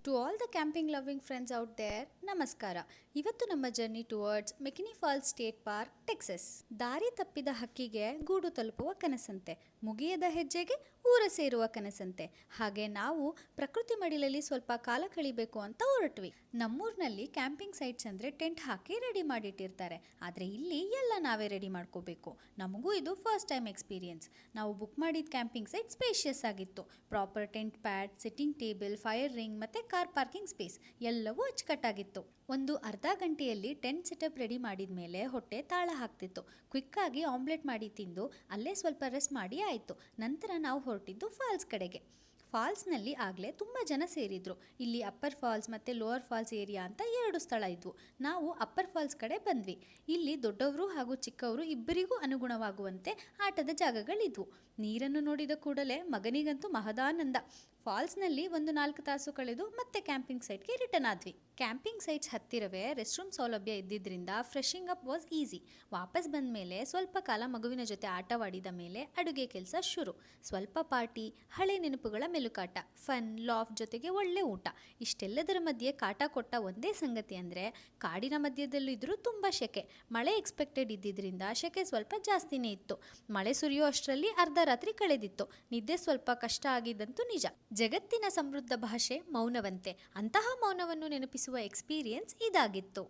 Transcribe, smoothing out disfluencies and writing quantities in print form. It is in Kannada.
To all the camping loving friends out there ನಮಸ್ಕಾರ. ಇವತ್ತು ನಮ್ಮ journey towards McKinney Falls State Park, Texas. ದಾರಿ ತಪ್ಪಿದ ಹಕ್ಕಿಗೆ ಗೂಡು ತಲುಪುವ ಕನಸಂತೆ, ಮುಗಿಯದ ಹೆಜ್ಜೆಗೆ ಊರ ಸೇರುವ ಕನಸಂತೆ. ಹಾಗೆ ನಾವು ಪ್ರಕೃತಿ ಮಡಿಲಲ್ಲಿ ಸ್ವಲ್ಪ ಕಾಲ ಕಳಿಬೇಕು ಅಂತ ಹೊರಟ್ವಿ. ನಮ್ಮೂರಿನಲ್ಲಿ ಕ್ಯಾಂಪಿಂಗ್ ಸೈಟ್ಸ್ ಅಂದರೆ ಟೆಂಟ್ ಹಾಕಿ ರೆಡಿ ಮಾಡಿಟ್ಟಿರ್ತಾರೆ, ಆದರೆ ಇಲ್ಲಿ ಎಲ್ಲ ನಾವೇ ರೆಡಿ ಮಾಡ್ಕೋಬೇಕು. ನಮಗೂ ಇದು ಫಸ್ಟ್ ಟೈಮ್ ಎಕ್ಸ್ಪೀರಿಯನ್ಸ್. ನಾವು ಬುಕ್ ಮಾಡಿದ ಕ್ಯಾಂಪಿಂಗ್ ಸೈಟ್ ಸ್ಪೇಷಿಯಸ್ ಆಗಿತ್ತು. Proper tent pad, sitting table, fire ring ಮತ್ತು ಕಾರ್ ಪಾರ್ಕಿಂಗ್ ಸ್ಪೇಸ್ ಎಲ್ಲವೂ ಅಚ್ಚುಕಟ್ಟಾಗಿತ್ತು. ಒಂದು ಅರ್ಧ ಗಂಟೆಯಲ್ಲಿ ಟೆಂಟ್ ಸೆಟಪ್ ರೆಡಿ ಮಾಡಿದ ಮೇಲೆ ಹೊಟ್ಟೆ ತಾಳ ಹಾಕ್ತಿತ್ತು. ಕ್ವಿಕ್ಕಾಗಿ ಆಮ್ಲೆಟ್ ಮಾಡಿ ತಿಂದು ಅಲ್ಲೇ ಸ್ವಲ್ಪ ರೆಸ್ಟ್ ಮಾಡಿ ಆಯಿತು. ನಂತರ ನಾವು ಹೊರಟಿದ್ದು ಫಾಲ್ಸ್ ಕಡೆಗೆ. ಫಾಲ್ಸ್ನಲ್ಲಿ ಆಗಲೇ ತುಂಬ ಜನ ಸೇರಿದ್ರು. ಇಲ್ಲಿ ಅಪ್ಪರ್ ಫಾಲ್ಸ್ ಮತ್ತು ಲೋವರ್ ಫಾಲ್ಸ್ ಏರಿಯಾ ಅಂತ 2 ಸ್ಥಳ ಇದ್ವು. ನಾವು ಅಪ್ಪರ್ ಫಾಲ್ಸ್ ಕಡೆ ಬಂದ್ವಿ. ಇಲ್ಲಿ ದೊಡ್ಡವರು ಹಾಗೂ ಚಿಕ್ಕವರು ಇಬ್ಬರಿಗೂ ಅನುಗುಣವಾಗುವಂತೆ ಆಟದ ಜಾಗಗಳಿದ್ವು. ನೀರನ್ನು ನೋಡಿದ ಕೂಡಲೇ ಮಗನಿಗಂತೂ ಮಹದಾನಂದ. ಫಾಲ್ಸ್ನಲ್ಲಿ ಒಂದು 4 ತಾಸು ಕಳೆದು ಮತ್ತೆ ಕ್ಯಾಂಪಿಂಗ್ ಸೈಟ್ಗೆ ರಿಟರ್ನ್ ಆದ್ವಿ. ಕ್ಯಾಂಪಿಂಗ್ ಸೈಟ್ಸ್ ಹತ್ತಿರವೇ ರೆಸ್ಟ್ ರೂಮ್ ಸೌಲಭ್ಯ ಇದ್ದಿದ್ದರಿಂದ ಫ್ರೆಶಿಂಗ್ ಅಪ್ ವಾಸ್ ಈಸಿ. ವಾಪಸ್ ಬಂದ ಮೇಲೆ ಸ್ವಲ್ಪ ಕಾಲ ಮಗುವಿನ ಜೊತೆ ಆಟವಾಡಿದ ಮೇಲೆ ಅಡುಗೆ ಕೆಲಸ ಶುರು. ಸ್ವಲ್ಪ ಪಾರ್ಟಿ, ಹಳೆ ನೆನಪುಗಳ ಮೆಲುಕಾಟ, ಫನ್, ಲಾಫ್ ಜೊತೆಗೆ ಒಳ್ಳೆ ಊಟ. ಇಷ್ಟೆಲ್ಲದರ ಮಧ್ಯೆ ಕಾಟ ಕೊಟ್ಟ ಒಂದೇ ಸಂಗತಿ ಅಂದರೆ ಕಾಡಿನ ಮಧ್ಯದಲ್ಲೂ ಇದ್ರೂ ತುಂಬ ಸೆಕೆ. ಮಳೆ ಎಕ್ಸ್ಪೆಕ್ಟೆಡ್ ಇದ್ದಿದ್ದರಿಂದ ಸೆಕೆ ಸ್ವಲ್ಪ ಜಾಸ್ತಿನೇ ಇತ್ತು. ಮಳೆ ಸುರಿಯೋ ಅಷ್ಟರಲ್ಲಿ ಅರ್ಧ ರಾತ್ರಿ ಕಳೆದಿತ್ತು. ನಿದ್ದೆ ಸ್ವಲ್ಪ ಕಷ್ಟ ಆಗಿದ್ದಂತೂ ನಿಜ. ಜಗತ್ತಿನ ಸಮೃದ್ಧ ಭಾಷೆ ಮೌನವಂತೆ. ಅಂತಹ ಮೌನವನ್ನು ನೆನಪಿಸುವ ಎಕ್ಸ್ಪೀರಿಯನ್ಸ್ ಇದಾಗಿತ್ತು.